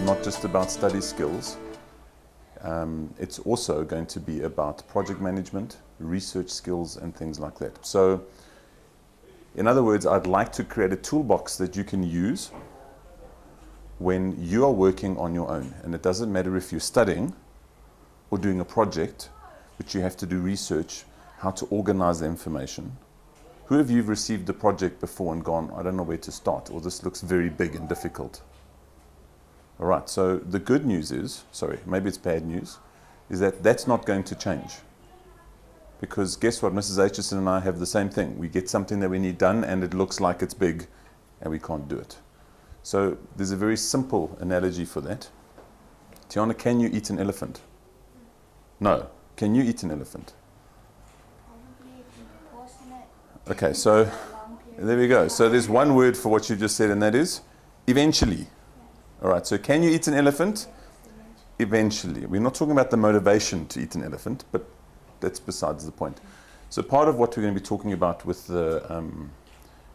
not just about study skills. It's also going to be about project management, research skills, and things like that. So, in other words, I'd like to create a toolbox that you can use when you are working on your own. And it doesn't matter if you're studying or doing a project, which you have to do research, how to organize the information. Who of you have received a project before and gone, I don't know where to start, or this looks very big and difficult? All right, so the good news is, sorry, maybe it's bad news, is that that's not going to change. Because guess what, Mrs. Aitchison and I have the same thing. We get something that we need done and it looks like it's big and we can't do it. So there's a very simple analogy for that. Tiana, can you eat an elephant? No. Can you eat an elephant? Okay, so there we go. So there's one word for what you just said, and that is eventually. All right, so can you eat an elephant? Eventually. We're not talking about the motivation to eat an elephant, but that's besides the point. So part of what we're going to be talking about with the,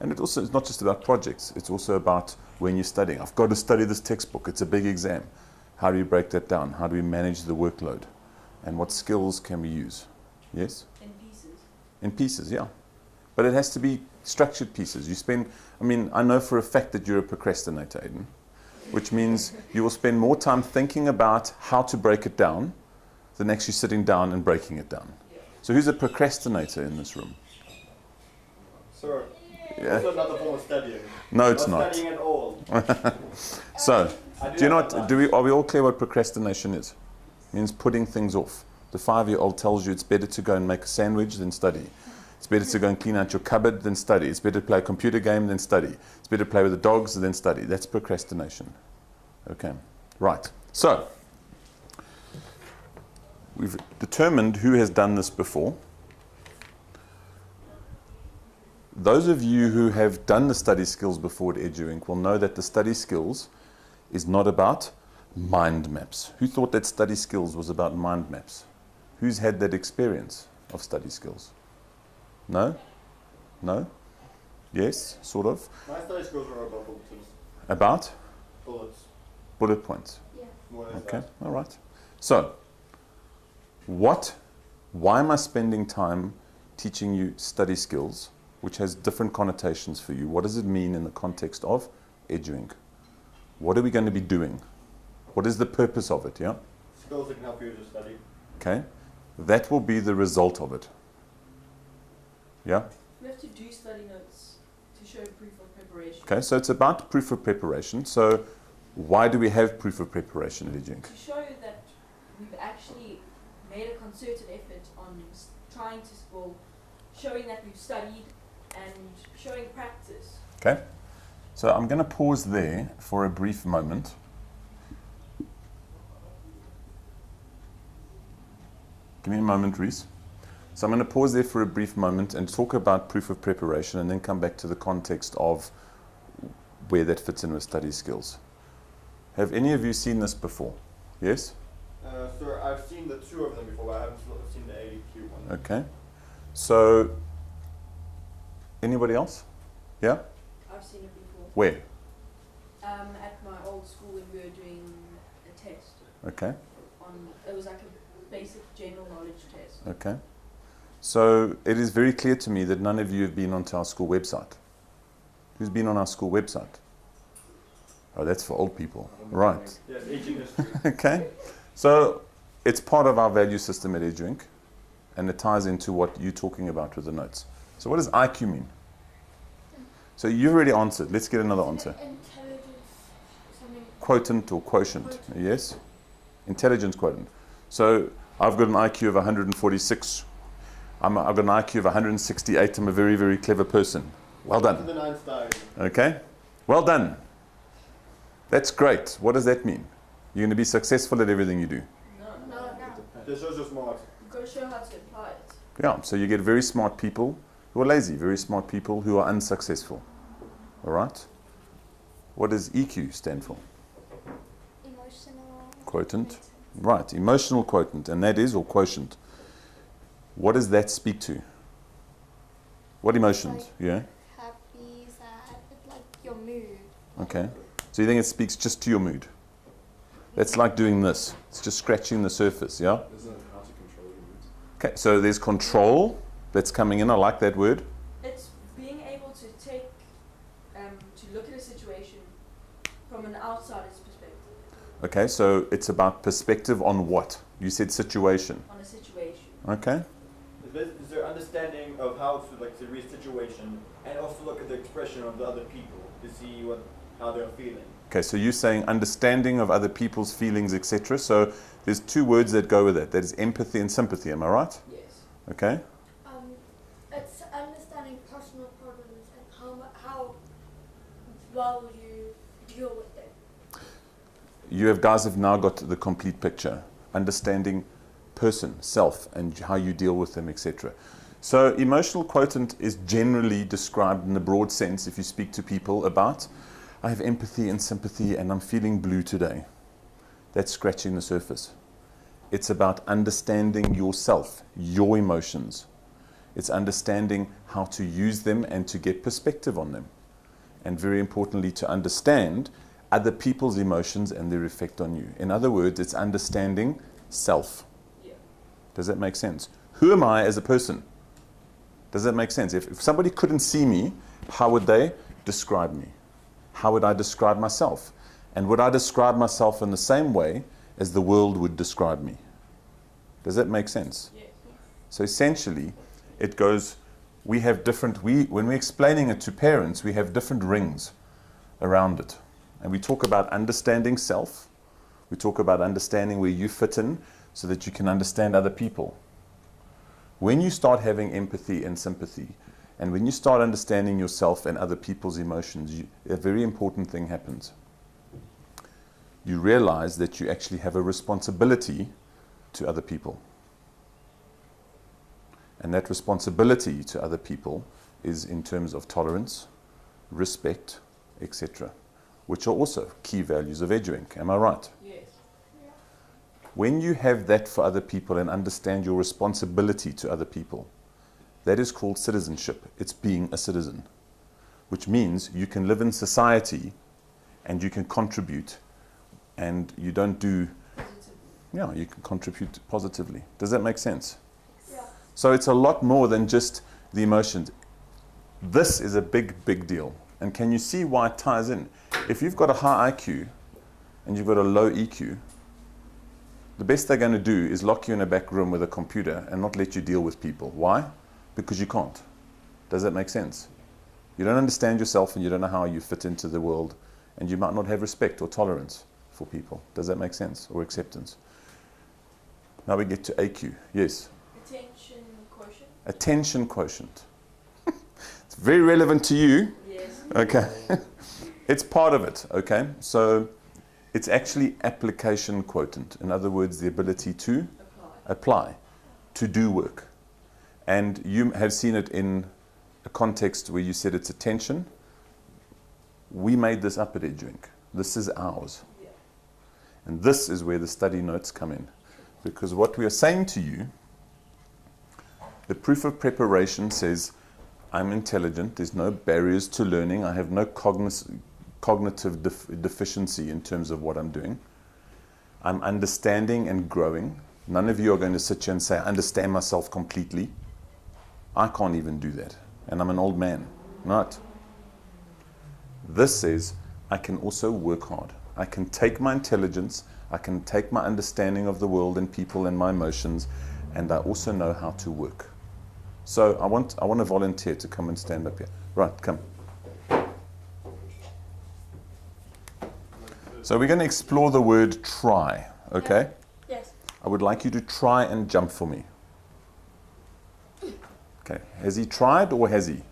and it also, it's not just about projects, it's also about when you're studying. I've got to study this textbook, it's a big exam. How do we break that down? How do we manage the workload? And what skills can we use? Yes? In pieces. In pieces, yeah. But it has to be structured pieces. You spend, I mean, I know for a fact that you're a procrastinator, Aiden, which means you will spend more time thinking about how to break it down than actually sitting down and breaking it down. So who's a procrastinator in this room? Sir, Yeah. also not a form of studying. No, it's not. Studying at all. So, do you know what, are we all clear what procrastination is? It means putting things off. The 5-year-old tells you it's better to go and make a sandwich than study. It's better to go and clean out your cupboard than study. It's better to play a computer game than study. It's better to play with the dogs than study. That's procrastination. Okay, right. So, we've determined who has done this before. Those of you who have done the study skills before at EduInc will know that the study skills is not about mind maps. Who thought that study skills was about mind maps? Who's had that experience of study skills? No? No? Yes, sort of. My study skills were about bulletins. About? Bullets. Bullet points. Yeah. More or less Okay, that. all right. So, why am I spending time teaching you study skills, which has different connotations for you? What does it mean in the context of EduInc? What are we going to be doing? What is the purpose of it, yeah? Skills that can help you to study. Okay, that will be the result of it. Yeah? We have to do study notes to show proof of preparation. Okay, so it's about proof of preparation. So why do we have proof of preparation at EduInc? To show that we've actually made a concerted effort on trying to, well, showing that we've studied and showing practice. Okay, so I'm going to pause there for a brief moment. Give me a moment, Reese. So I'm going to pause there for a brief moment and talk about proof of preparation and then come back to the context of where that fits in with study skills. Have any of you seen this before? Yes? Sir, I've seen the two of them before, but I haven't seen the ADQ one. Okay. So, anybody else? Yeah? I've seen it before. Where? At my old school when we were doing a test. Okay. It was like a basic general knowledge test. Okay. So, it is very clear to me that none of you have been onto our school website. Who's been on our school website? Oh, that's for old people. Right. Yes, aging history. Okay. So, it's part of our value system at EduInc, and it ties into what you're talking about with the notes. So, what does IQ mean? So, you've already answered. Let's get another answer. Intelligence, something. Quotient or quotient. Yes? Intelligence quotient. So, I've got an IQ of 146. I've got an IQ of 168. I'm a very, very clever person. Well done. The Einstein. Okay? Well done. That's great. What does that mean? You're going to be successful at everything you do. No. This shows you're smart. You've got to show how to apply it. Yeah, so you get very smart people who are lazy, very smart people who are unsuccessful. All right? What does EQ stand for? Emotional. Quotient. Right, emotional quotient, and that is, or quotient. What does that speak to? What emotions? Like Yeah? happy, sad, like your mood. Okay. So you think it speaks just to your mood? That's like doing this. It's just scratching the surface, yeah? Isn't it how to control your moods? Okay, so there's control that's coming in. I like that word. It's being able to take, to look at a situation from an outsider's perspective, Okay, so it's about perspective on what? You said situation. on a situation. Okay? Is there understanding of how to read a situation and also look at the expression of the other people to see how they're feeling? Okay, so you're saying understanding of other people's feelings, etc. So there's two words that go with it. That is empathy and sympathy. Am I right? Yes. Okay? It's understanding personal problems and how well you deal with them. You guys have now got the complete picture. Understanding person, self, and how you deal with them, etc. So emotional quotient is generally described in the broad sense if you speak to people about, I have empathy and sympathy and I'm feeling blue today. That's scratching the surface. It's about understanding yourself, your emotions. It's understanding how to use them and to get perspective on them. And very importantly, to understand other people's emotions and their effect on you. In other words, it's understanding self. Yeah. Does that make sense? Who am I as a person? Does that make sense? If somebody couldn't see me, how would they describe me? How would I describe myself? And would I describe myself in the same way as the world would describe me? Does that make sense? Yes. So essentially, it goes, we have different, when we're explaining it to parents, we have different rings around it. And we talk about understanding self. We talk about understanding where you fit in so that you can understand other people. When you start having empathy and sympathy, and when you start understanding yourself and other people's emotions, a very important thing happens. You realize that you actually have a responsibility to other people. And that responsibility to other people is in terms of tolerance, respect, etc., which are also key values of EduInc. Am I right? Yes. When you have that for other people and understand your responsibility to other people, that is called citizenship. It's being a citizen, which means you can live in society and you can contribute and you don't do, you can contribute positively. Does that make sense? Yeah. So it's a lot more than just the emotions. This is a big, big deal. And can you see why it ties in? If you've got a high IQ and you've got a low EQ, the best they're going to do is lock you in a back room with a computer and not let you deal with people. Why? Because you can't. Does that make sense? You don't understand yourself and you don't know how you fit into the world and you might not have respect or tolerance for people. Does that make sense? Or acceptance? Now we get to AQ. Yes? Attention quotient. Attention quotient. It's very relevant to you. Yes. Okay. It's part of it, okay? So it's actually application quotient. In other words, the ability to apply, to do work. And you have seen it in a context where you said it's attention. We made this up at EduInc. This is ours. Yeah. And this is where the study notes come in. Because what we are saying to you, the proof of preparation says, I'm intelligent, there's no barriers to learning, I have no cognitive deficiency in terms of what I'm doing. I'm understanding and growing. None of you are going to sit here and say, I understand myself completely. I can't even do that. And I'm an old man. Not. This says, I can also work hard. I can take my intelligence, I can take my understanding of the world and people and my emotions, and I also know how to work. So I want a volunteer to come and stand up here. Right, come. So we're going to explore the word try, okay? Yes. I would like you to try and jump for me. Okay, has he tried or has he?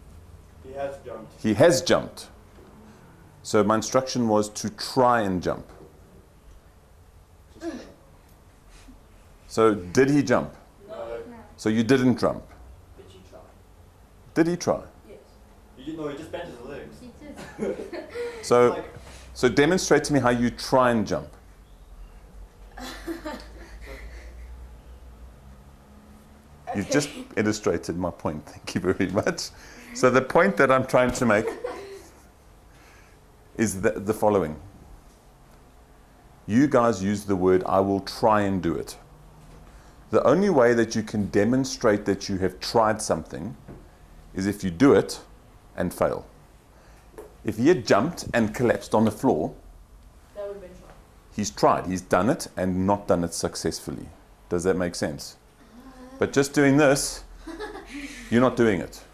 He has jumped. He has jumped. So my instruction was to try and jump. So did he jump? No. So you didn't jump. But you try. Did he try? Yes. He just bent his legs. He did. So, Like, so demonstrate to me how you try and jump. You've just illustrated my point. Thank you very much. So the point that I'm trying to make is the following. You guys use the word, I will try and do it. The only way that you can demonstrate that you have tried something is if you do it and fail. If he had jumped and collapsed on the floor, That would have been fun. he's tried, he's done it and not done it successfully. Does that make sense? But just doing this, you're not doing it.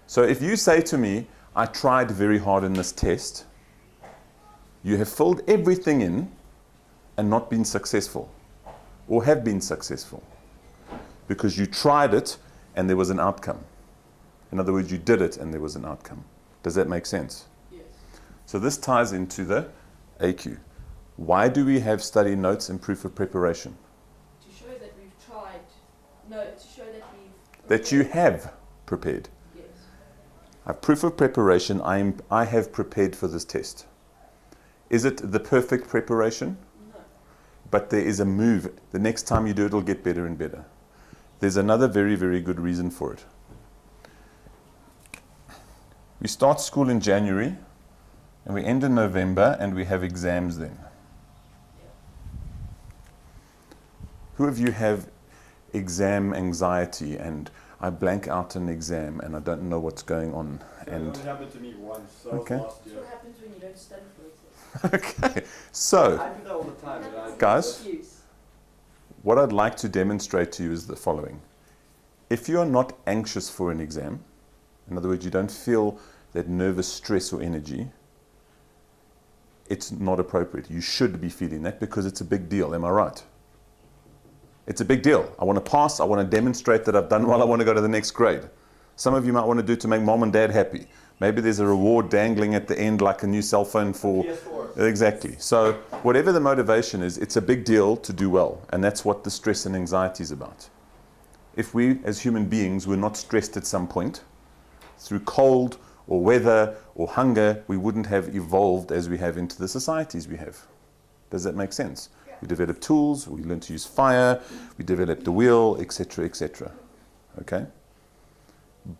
So if you say to me, I tried very hard in this test, you have filled everything in and not been successful, or have been successful, because you tried it and there was an outcome. In other words, you did it and there was an outcome. Does that make sense? Yes. So this ties into the AQ. Why do we have study notes and proof of preparation? To show that we've tried. No, to show that we've. That you prepared. have prepared. Yes. I have proof of preparation. I have prepared for this test. Is it the perfect preparation? No. But there is a move. The next time you do it, it'll get better and better. There's another very, very good reason for it. We start school in January, and we end in November, and we have exams then. Who of you have exam anxiety, and I blank out an exam, and I don't know what's going on? It And only happened to me once. That Okay. was last That's year. what happens when you don't study for a test. okay, so I do that all the time. And I, Guys? Excuse. what I'd like to demonstrate to you is the following. If you are not anxious for an exam, in other words, you don't feel that nervous stress or energy, it's not appropriate. You should be feeling that because it's a big deal. Am I right? It's a big deal. I want to pass. I want to demonstrate that I've done well. I want to go to the next grade. Some of you might want to do it to make mom and dad happy. Maybe there's a reward dangling at the end, like a new cell phone for... PS4. Exactly. So whatever the motivation is, it's a big deal to do well. And that's what the stress and anxiety is about. If we, as human beings, were not stressed at some point, through cold or weather or hunger, we wouldn't have evolved as we have into the societies we have. Does that make sense? Yeah. We developed tools, we learned to use fire, we developed the wheel, etc., etc. Okay?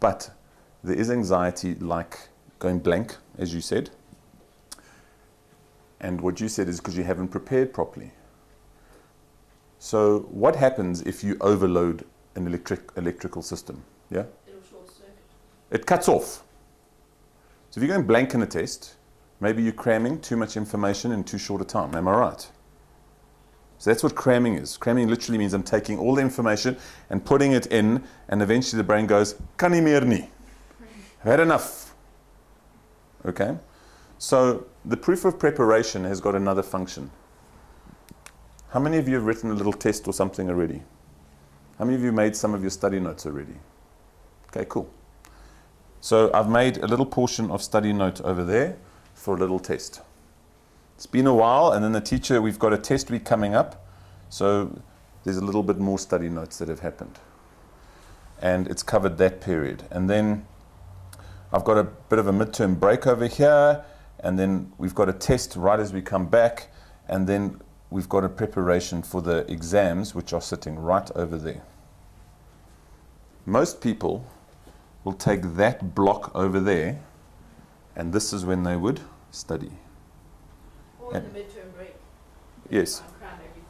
But there is anxiety like going blank, as you said. And what you said is because you haven't prepared properly. So what happens if you overload an electrical system? Yeah? It'll short circuit. It cuts off. So if you're going blank in a test, maybe you're cramming too much information in too short a time. Am I right? So that's what cramming is. Cramming literally means I'm taking all the information and putting it in, and eventually the brain goes, kan nie meer nie. I've had enough. Okay? So the proof of preparation has got another function. How many of you have written a little test or something already? How many of you made some of your study notes already? Okay, cool. So I've made a little portion of study note over there for a little test. It's been a while, and then the teacher, we've got a test week coming up, so there's a little bit more study notes that have happened. And it's covered that period. And then I've got a bit of a midterm break over here, and then we've got a test right as we come back, and then we've got a preparation for the exams, which are sitting right over there. Most people will take that block over there, and this is when they would study. Or in the midterm break. Yes. Try and cram everything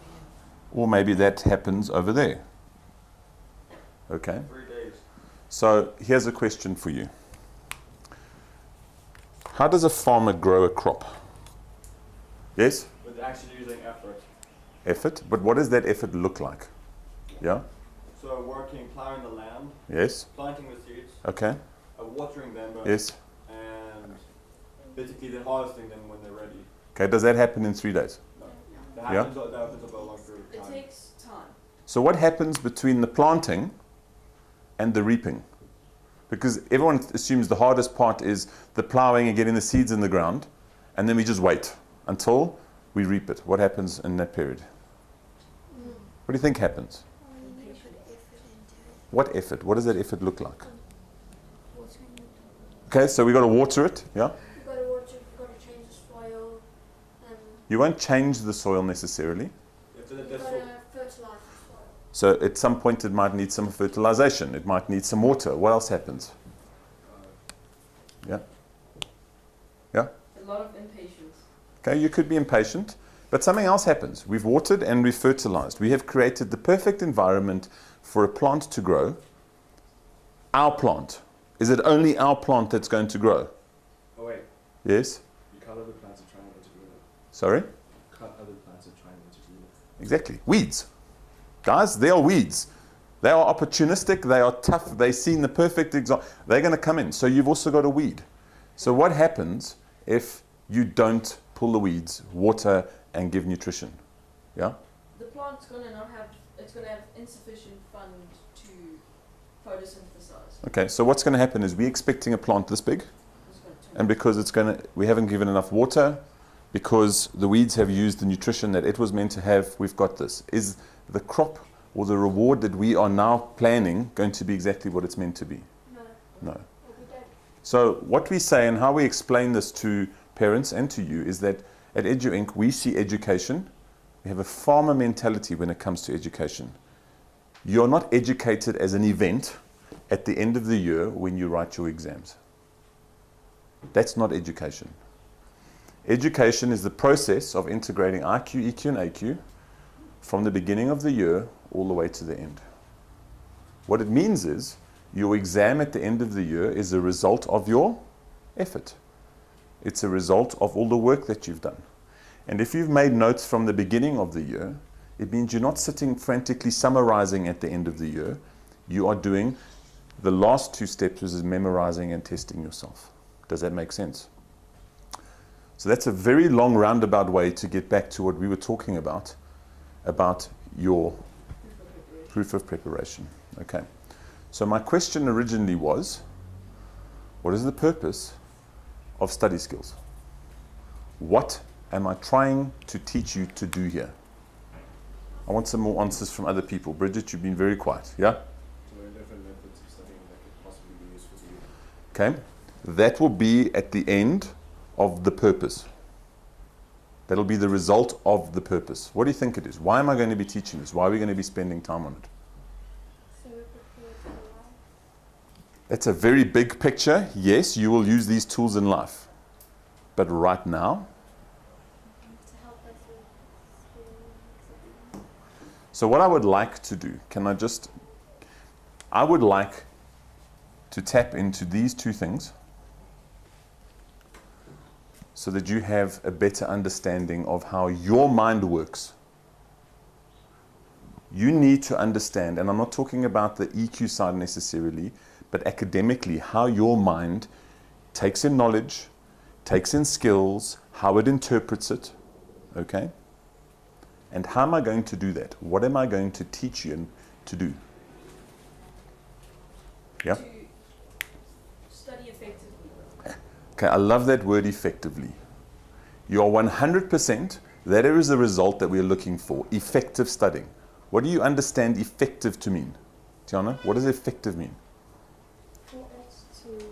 in. Or maybe that happens over there. Okay? 3 days. So here's a question for you. How does a farmer grow a crop? Yes? With actually using effort. Effort. But what does that effort look like? Yeah? So working, plowing the land, Yes? planting the seeds, Okay? watering them, Yes? and basically then harvesting them when they're ready. Okay, does that happen in 3 days? That Yeah. happens, that happens over a long period of It time. takes time. So what happens between the planting and the reaping? Because everyone assumes the hardest part is the plowing and getting the seeds in the ground, and then we just wait until we reap it. What happens in that period? What do you think happens? You need to put effort into it. What effort? What does that effort look like? Watering it. Okay, so we got to water it, yeah? You've got to watch it, you've got to change the soil, You won't change the soil necessarily. If the- you've the got so- to fertilize the soil. So at some point it might need some fertilization. It might need some water. What else happens? Yeah? Yeah? A lot of impatience. Okay, you could be impatient, but something else happens. We've watered and we've fertilized. We have created the perfect environment for a plant to grow. Our plant. Is it only our plant that's going to grow? Oh wait, Yes? you cut other plants and try and intervene it. Sorry? Cut other plants and try and intervene it. Exactly. Weeds. Guys, they are weeds. They are opportunistic, they are tough, they've seen the perfect example. They're going to come in. So you've also got a weed. So what happens if you don't pull the weeds, water, and give nutrition? Yeah? The plant's going to not have, it's going to have insufficient fund to photosynthesize. Okay, so what's going to happen is we're expecting a plant this big, It's going to and because we haven't given enough water, because the weeds have used the nutrition that it was meant to have, we've got this. Is the crop or the reward that we are now planning going to be exactly what it's meant to be? No. No. It'll be dead. So what we say and how we explain this to parents and to you is that at Edu Inc. we see education. We have a farmer mentality when it comes to education. You're not educated as an event at the end of the year when you write your exams. That's not education. Education is the process of integrating IQ, EQ, and AQ from the beginning of the year all the way to the end. What it means is your exam at the end of the year is a result of your effort. It's a result of all the work that you've done. And if you've made notes from the beginning of the year, it means you're not sitting frantically summarizing at the end of the year. You are doing the last two steps, which is memorizing and testing yourself. Does that make sense? So that's a very long roundabout way to get back to what we were talking about your proof of preparation. Okay. So my question originally was, what is the purpose of study skills? What am I trying to teach you to do here? I want some more answers from other people. Bridget, you've been very quiet. Yeah? To learn different methods of studying that could possibly be useful to you. Okay. That will be at the end of the purpose. That'll be the result of the purpose. What do you think it is? Why am I going to be teaching this? Why are we going to be spending time on it? So we're prepared for life. That's a very big picture. Yes, you will use these tools in life. But right now, To help us with school. so what I would like to do, I would like to tap into these two things so that you have a better understanding of how your mind works. You need to understand, and I'm not talking about the EQ side necessarily, but academically, how your mind takes in knowledge, takes in skills, how it interprets it, okay? And how am I going to do that? What am I going to teach you to do? Yeah? To study effectively. Okay, I love that word effectively. You are 100%, that is the result that we are looking for, effective studying. What do you understand effective to mean? Tiana, what does effective mean? For it to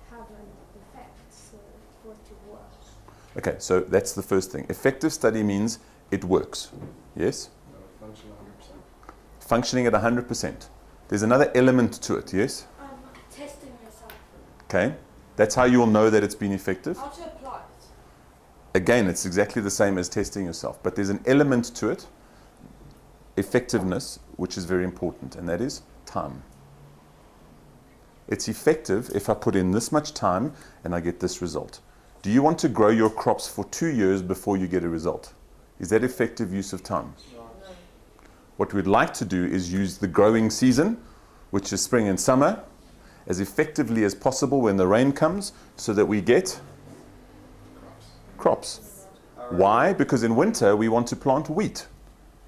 have an effect, so for it to work. Okay, so that's the first thing. Effective study means it works. Yes? No, function 100%. Functioning at 100%. There's another element to it, yes? Testing yourself. Okay, that's how you'll know that it's been effective. How to apply it. Again, it's exactly the same as testing yourself, but there's an element to it, effectiveness, which is very important, and that is time. It's effective if I put in this much time and I get this result. Do you want to grow your crops for 2 years before you get a result? Is that effective use of time? No. What we'd like to do is use the growing season, which is spring and summer, as effectively as possible when the rain comes, so that we get crops. Why? Because in winter we want to plant wheat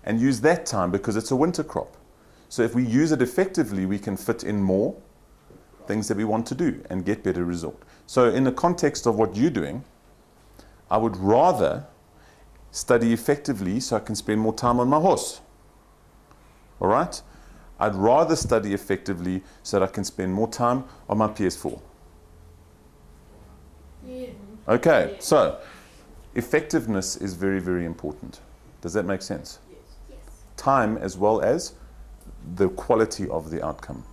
and use that time because it's a winter crop. So if we use it effectively, we can fit in more things that we want to do and get better result. So in the context of what you're doing, I would rather study effectively so I can spend more time on my horse. All right? I'd rather study effectively so that I can spend more time on my PS4. Yeah. Okay, Yeah. so effectiveness is very, very important. Does that make sense? Yes. Yes. Time as well as the quality of the outcome.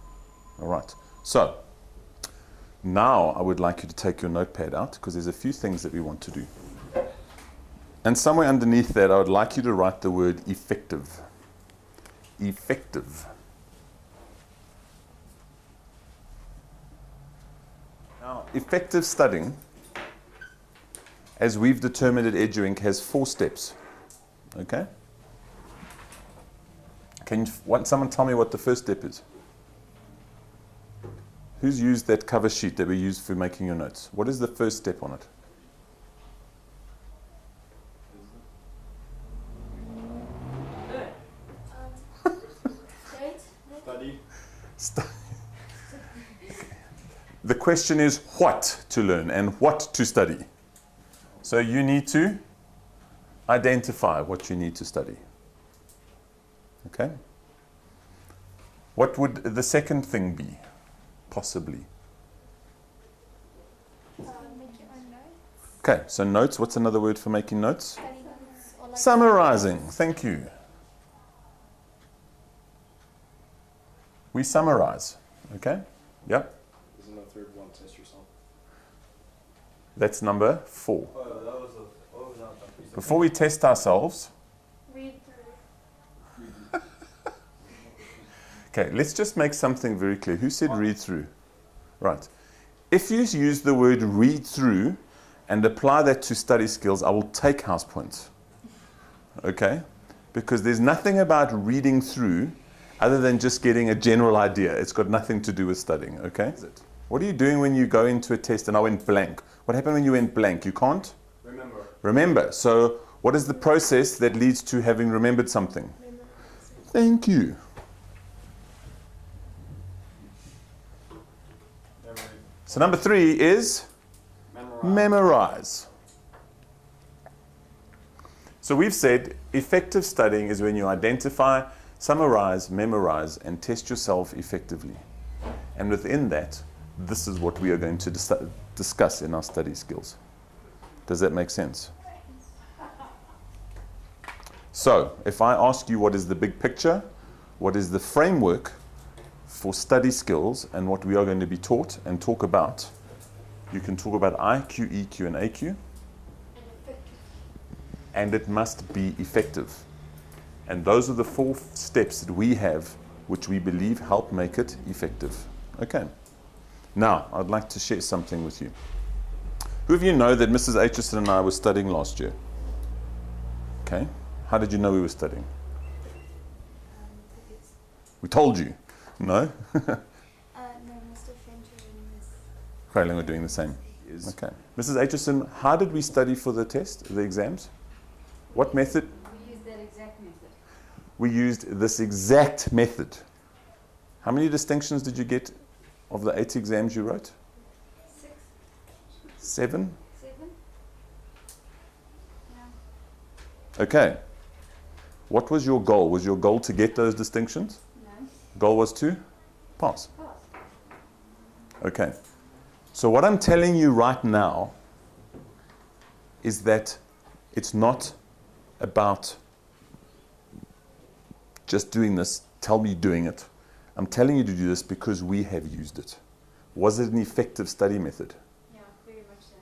All right. So now I would like you to take your notepad out because there's a few things that we want to do. And somewhere underneath that, I would like you to write the word effective. Effective. Now, effective studying, as we've determined at EduInc, has 4 steps. Okay? Can someone tell me what the first step is? Who's used that cover sheet that we used for making your notes? What is the first step on it? Study. The question is what to learn and what to study. So you need to identify what you need to study. Okay? What would the second thing be? Possibly. Make your own notes. Okay, so notes, what's another word for making notes? Study notes. Or like Summarizing. Thank you. We summarize. Okay? Yep. Isn't the third one test yourself? That's number 4. Oh, that was a, what was that? Before we test ourselves, read through. okay, let's just make something very clear. Who said read through? Right. If you use the word read through and apply that to study skills, I will take house points. Okay? Because there's nothing about reading through other than just getting a general idea. It's got nothing to do with studying. Okay? What are you doing when you go into a test and I went blank? What happened when you went blank? You can't? Remember. Remember. So what is the process that leads to having remembered something? Thank you. Memory. So number 3 is memorize. So we've said effective studying is when you identify, summarize, memorize, and test yourself effectively. And within that, this is what we are going to discuss in our study skills. Does that make sense? So, if I ask you what is the big picture, what is the framework for study skills and what we are going to be taught and talk about, you can talk about IQ, EQ, and AQ. And it must be effective. And those are the 4 steps that we have, which we believe help make it effective. Okay. Now, I'd like to share something with you. Who of you know that Mrs. Aitchison and I were studying last year? Okay. How did you know we were studying? We told you. No? No, Mr. Fencher and Miss. Crailing were doing the same. Okay. Mrs. Aitchison, how did we study for the test, the exams? What method? We use that exact method. We used this exact method. How many distinctions did you get of the 8 exams you wrote? 6, 7? 7. Yeah. Okay. What was your goal? Was your goal to get those distinctions? No. Goal was to pass. Pass. Okay. So what I'm telling you right now is that it's not about just doing this, tell me doing it. I'm telling you to do this because we have used it. Was it an effective study method? Yeah, very much so.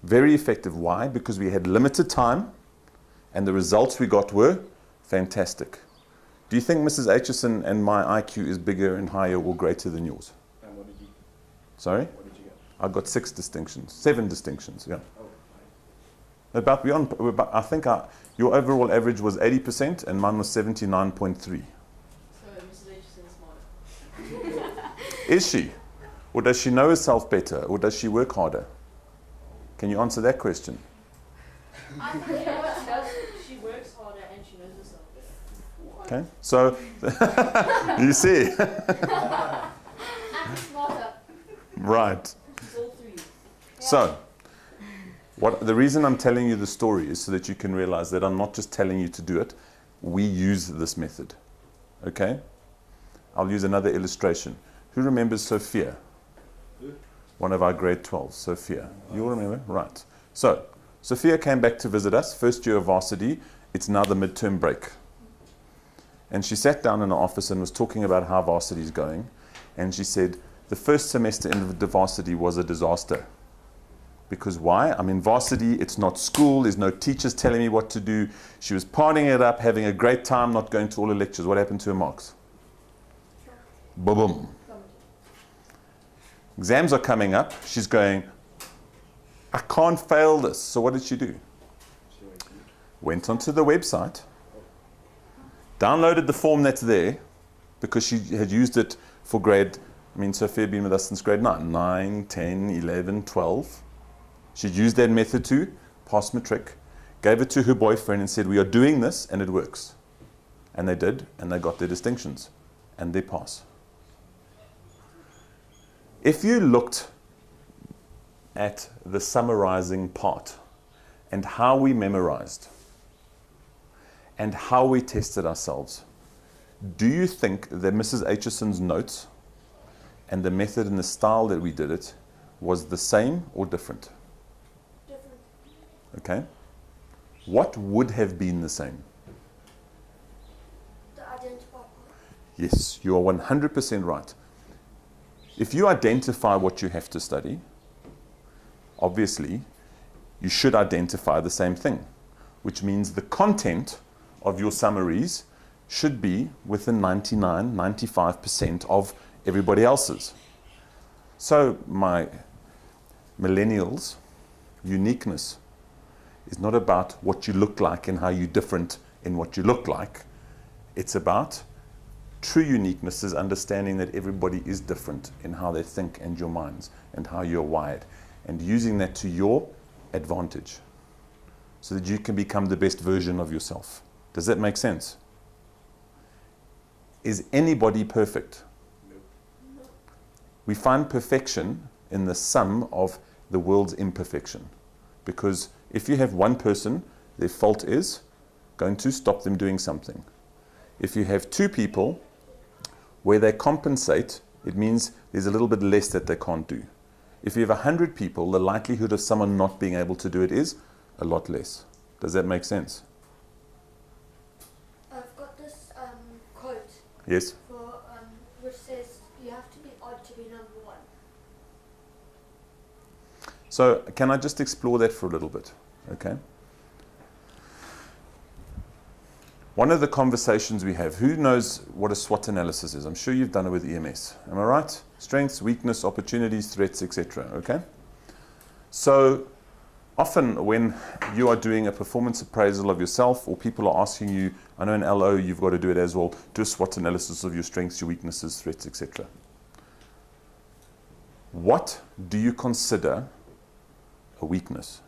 Very effective. Why? Because we had limited time and the results we got were fantastic. Do you think Mrs. Aitchison and my IQ is bigger and higher or greater than yours? And what did you Sorry? what did you get? I got 6 distinctions, 7 distinctions, yeah. Oh, About beyond, I think your overall average was 80% and mine was 79.3. So Mrs. Aitchison is smarter. Is she? Or does she know herself better? Or does she work harder? Can you answer that question? I think you know what she does? She works harder and she knows herself better. Okay, so you see, I'm smarter. right. It's all 3. So, the reason I'm telling you the story is so that you can realize that I'm not just telling you to do it. We use this method. Okay? I'll use another illustration. Who remembers Sophia? Who? One of our grade 12s, Sophia. You all remember? Right. So, Sophia came back to visit us, first year of varsity. It's now the midterm break. And she sat down in her office and was talking about how varsity is going. And she said, the first semester in the varsity was a disaster. Because why? I'm in varsity, it's not school, there's no teachers telling me what to do. She was partying it up, having a great time, not going to all the lectures. What happened to her marks? Boom. Exams are coming up. She's going, I can't fail this. So what did she do? Went onto the website, downloaded the form that's there, because she had used it for grade, Sophia had been with us since grade 9, 10, 11, 12. She'd used that method to pass matric, gave it to her boyfriend and said, we are doing this and it works. And they did, and they got their distinctions and their pass. If you looked at the summarizing part and how we memorized and how we tested ourselves, do you think that Mrs. Acheson's notes and the method and the style that we did it was the same or different? Different. Okay. What would have been the same? The identify part. Yes, you are 100% right. If you identify what you have to study, obviously, you should identify the same thing, which means the content of your summaries should be within 99, 95% of everybody else's. So my millennials, uniqueness is not about what you look like and how you're different in what you look like. It's about true uniqueness is understanding that everybody is different in how they think and your minds and how you're wired, and using that to your advantage so that you can become the best version of yourself. Does that make sense? Is anybody perfect? We find perfection in the sum of the world's imperfection. Because if you have one person, their fault is going to stop them doing something. If you have two people where they compensate, it means there's a little bit less that they can't do. If you have 100 people, the likelihood of someone not being able to do it is a lot less. Does that make sense? I've got this quote Yes? for, which says you have to be odd to be number one. So can I just explore that for a little bit? Okay. One of the conversations we have, who knows what a SWOT analysis is? I'm sure you've done it with EMS. Am I right? Strengths, weakness, opportunities, threats, etc. Okay? So often when you are doing a performance appraisal of yourself, or people are asking you, I know in LO you've got to do it as well, do a SWOT analysis of your strengths, your weaknesses, threats, etc. What do you consider a weakness?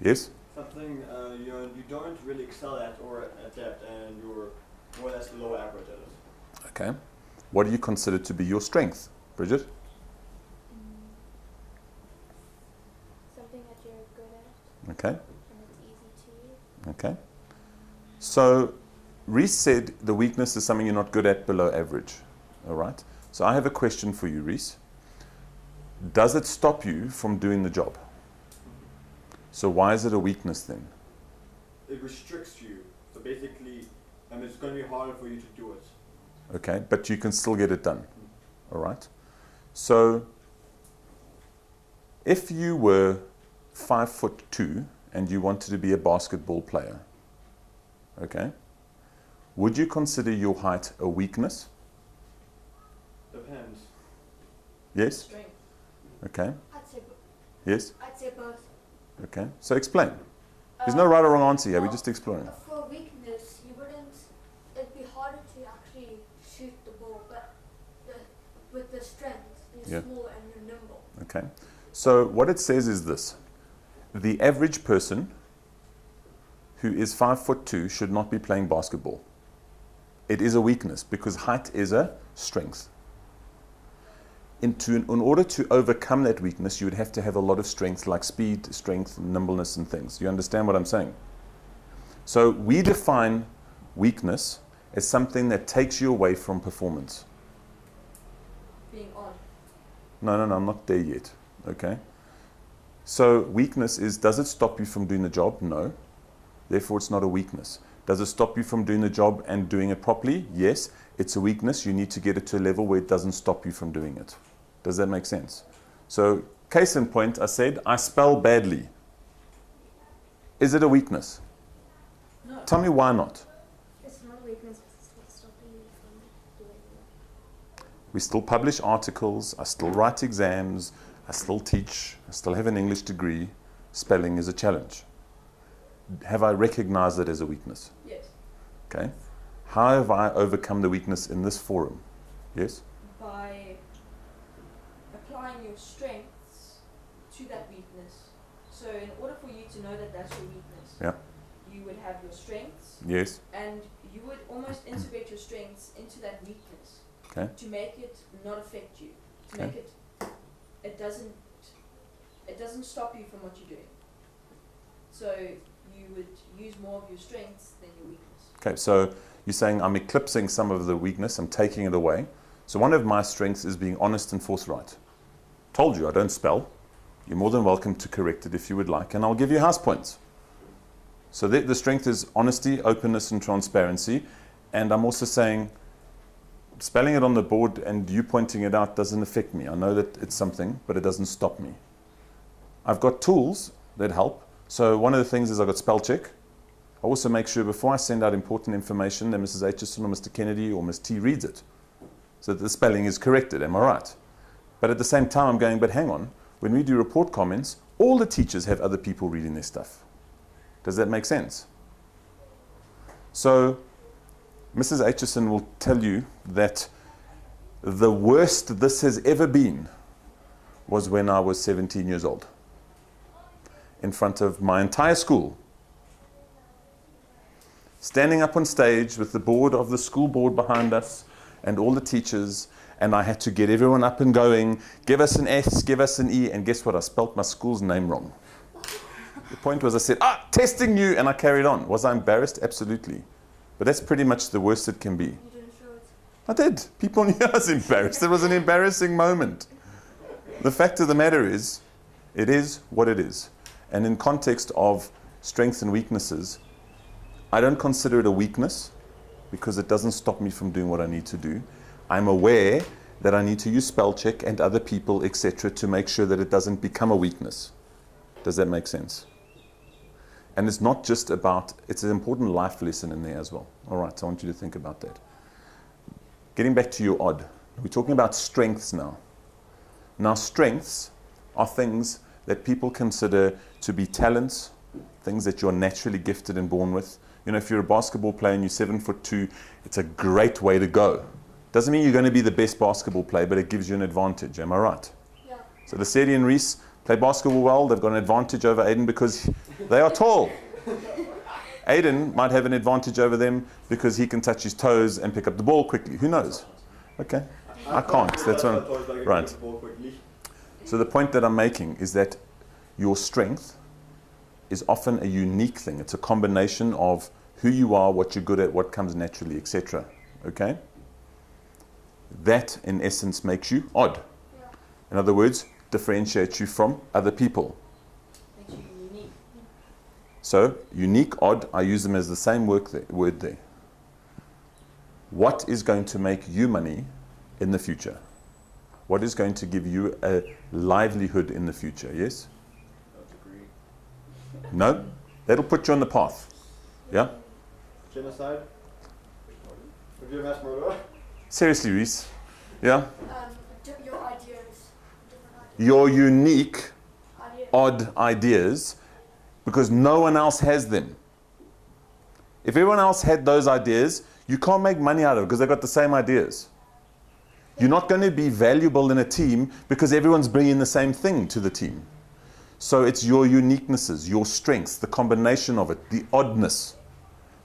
Yes? Something you don't really excel at or adapt, and you're more or less low average at it. Okay. What do you consider to be your strength, Bridget? Something that you're good at Okay. and it's easy to use. Okay. So Reese said the weakness is something you're not good at, below average. All right. So I have a question for you, Reese. Does it stop you from doing the job? So why is it a weakness then? It restricts you. So basically, it's going to be harder for you to do it. Okay, but you can still get it done. All right. So if you were 5'2" and you wanted to be a basketball player, okay, would you consider your height a weakness? Depends. Yes? Strength. Okay. I'd say both. Okay. So explain. There's no right or wrong answer here. We're just exploring. For weakness, it'd be harder to actually shoot the ball, but with the strength, you're small and you're nimble. Okay. So what it says is this. The average person who is 5'2" should not be playing basketball. It is a weakness because height is a strength. In order to overcome that weakness, you would have to have a lot of strength, like speed, strength, nimbleness, and things. You understand what I'm saying? So we define weakness as something that takes you away from performance. Being odd. No, I'm not there yet. Okay? So weakness is, does it stop you from doing the job? No. Therefore, it's not a weakness. Does it stop you from doing the job and doing it properly? Yes. It's a weakness. You need to get it to a level where it doesn't stop you from doing it. Does that make sense? So Case in point, I said, I spell badly. Is it a weakness? No. Tell me why not. It's not a weakness, it's not stopping you from doing it. We still publish articles, I still write exams, I still teach, I still have an English degree. Spelling is a challenge. Have I recognized it as a weakness? Yes. Okay. How have I overcome the weakness in this forum? Yes? By applying your strengths to that weakness. So in order for you to know that that's your weakness, Yeah. you would have your strengths, Yes. and you would almost integrate your strengths into that weakness Okay. to make it not affect you, to Okay. make it doesn't stop you from what you're doing. So you would use more of your strengths than your weakness. Okay, so you're saying I'm eclipsing some of the weakness, I'm taking it away. So one of my strengths is being honest and forthright. Told you I don't spell. You're more than welcome to correct it if you would like, and I'll give you house points. So the strength is honesty, openness, and transparency. And I'm also saying spelling it on the board and you pointing it out doesn't affect me. I know that it's something, but it doesn't stop me. I've got tools that help. So one of the things is I've got spell check. I also make sure before I send out important information that Mrs. Aitchison or Mr. Kennedy or Ms. T reads it, so that the spelling is corrected. Am I right? But at the same time, I'm going, but hang on. When we do report comments, all the teachers have other people reading their stuff. Does that make sense? So Mrs. Aitchison will tell you that the worst this has ever been was when I was 17 years old, in front of my entire school, standing up on stage with the board of the school board behind us and all the teachers, and I had to get everyone up and going, give us an S, give us an E, and guess what? I spelt my school's name wrong. The point was I said, testing you, and I carried on. Was I embarrassed? Absolutely. But that's pretty much the worst it can be. You didn't show it. I did. People knew I was embarrassed. It was an embarrassing moment. The fact of the matter is, it is what it is. And in context of strengths and weaknesses, I don't consider it a weakness because it doesn't stop me from doing what I need to do. I'm aware that I need to use spell check and other people, etc., to make sure that it doesn't become a weakness. Does that make sense? And it's not just about, it's an important life lesson in there as well. All right, so I want you to think about that. Getting back to your odd, we're talking about strengths now. Now, strengths are things that people consider to be talents, things that you're naturally gifted and born with. You know, if you're a basketball player and you're 7'2", it's a great way to go. Doesn't mean you're going to be the best basketball player, but it gives you an advantage. Am I right? Yeah. So Lesedi and Reese play basketball well. They've got an advantage over Aiden because they are tall. Aiden might have an advantage over them because he can touch his toes and pick up the ball quickly. Who knows? Okay. I can't. That's what right. So the point that I'm making is that your strength is often a unique thing. It's a combination of who you are, what you're good at, what comes naturally, etc. Okay? That, in essence, makes you odd. Yeah. In other words, differentiates you from other people. Makes you unique. So, unique, odd, I use them as the same word there. What is going to make you money in the future? What is going to give you a livelihood in the future? Yes? No? That'll put you on the path. Yeah? Genocide? Review mass murder? Seriously, Reese? Yeah? Your ideas. Different ideas. Your unique, Ideas. odd ideas, because no one else has them. If everyone else had those ideas, you can't make money out of it because they've got the same ideas. You're not going to be valuable in a team because everyone's bringing the same thing to the team. So it's your uniquenesses, your strengths, the combination of it, the oddness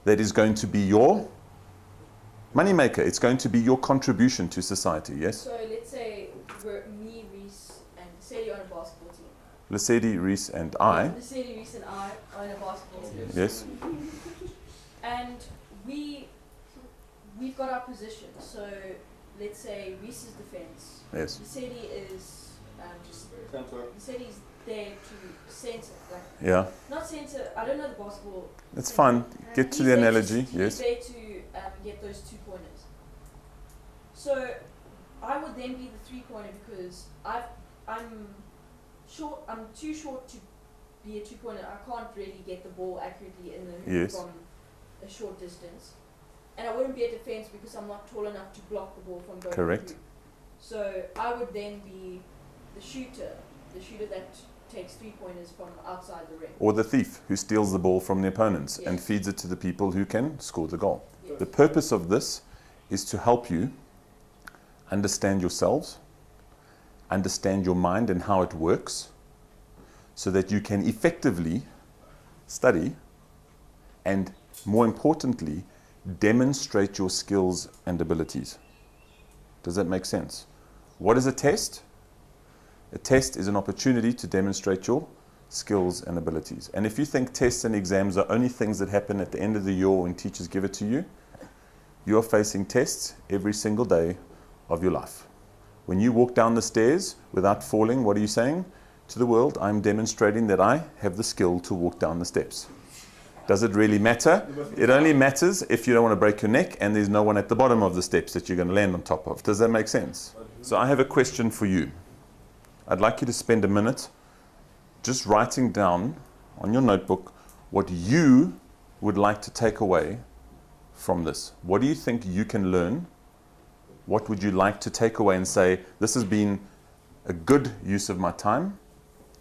that is going to be your moneymaker. It's going to be your contribution to society, yes? So let's say we're me, Reese, and Lesedi on a basketball team. Lesedi, Reese, and I, Lesedi, Reese, and I are in a basketball team. yes? And we've got our position. So let's say Reese is defense. Yes. Lesedi is just Center. Lesedi's there to center, like Yeah, not center. I don't know the basketball. it's fine. Get to He's the there analogy, He's yes? there to get those 2 pointers. So I would then be the 3-pointer because I'm short. I'm too short to be a 2-pointer. I can't really get the ball accurately in the hoop Yes. from a short distance. And I wouldn't be a defense because I'm not tall enough to block the ball from going Correct. through. So I would then be the shooter that takes 3-pointers from outside the ring. Or the thief who steals the ball from the opponents and Yes. feeds it to the people who can score the goal. Yes. The purpose of this is to help you understand yourselves, understand your mind and how it works, so that you can effectively study and, more importantly, demonstrate your skills and abilities. Does that make sense? What is a test? A test is an opportunity to demonstrate your skills and abilities. And if you think tests and exams are only things that happen at the end of the year when teachers give it to you, you are facing tests every single day of your life. When you walk down the stairs without falling, what are you saying to the world? I'm demonstrating that I have the skill to walk down the steps. Does it really matter? It only matters if you don't want to break your neck and there's no one at the bottom of the steps that you're going to land on top of. Does that make sense? So I have a question for you. I'd like you to spend a minute just writing down on your notebook what you would like to take away from this. What do you think you can learn? What would you like to take away and say, this has been a good use of my time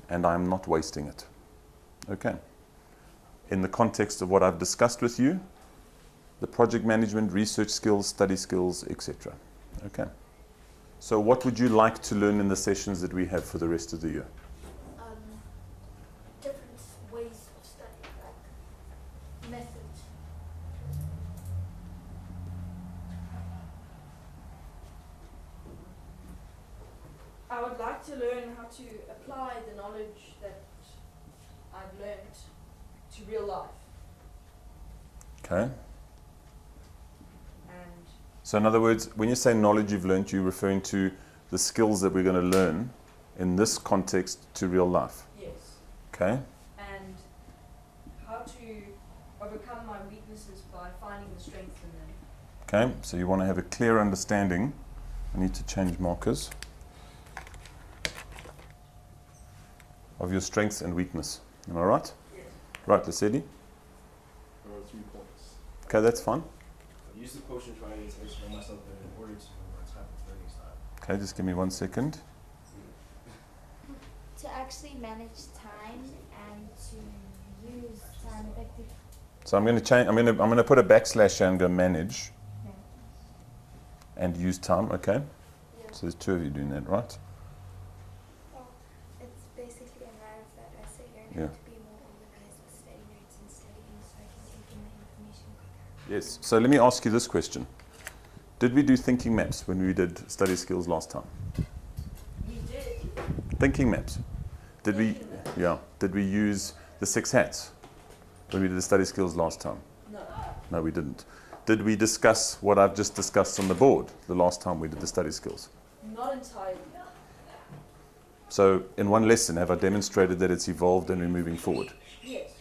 and I'm not wasting it? Okay. In the context of what I've discussed with you, the project management, research skills, study skills, etc. Okay. So what would you like to learn in the sessions that we have for the rest of the year? Different ways of studying, like methods. I would like to learn how to apply the knowledge that I've learned to real life. Okay. And So in other words, when you say knowledge you've learned, you're referring to the skills that we're going to learn in this context to real life. yes, Okay. and how to overcome my weaknesses by finding the strength in them. Okay. So you want to have a clear understanding. I need to change markers. Of your strengths and weakness. Am I right? Yes. Right, Lesedi? There are 3 points. Okay, that's fine. I've used the quotient triangles to explain myself in order to know what type of learning style. Okay, just give me 1 second. To actually manage time and to use time effectively. So I'm going to change. I'm going to put a backslash here and go manage and use time. Okay. Yeah. So there's 2 of you doing that, right? Well, it's basically in line with that. I say learn Yeah. how to be more organized with study notes and studying so I can take in the information quicker. Yes. So let me ask you this question. Did we do thinking maps when we did study skills last time? We did. Thinking maps. Did we? Thinking maps. Yeah. Did we use the 6 hats when we did the study skills last time? No. No, we didn't. Did we discuss what I've just discussed on the board the last time we did the study skills? Not entirely. So in one lesson, have I demonstrated that it's evolved and we're moving forward? Yes.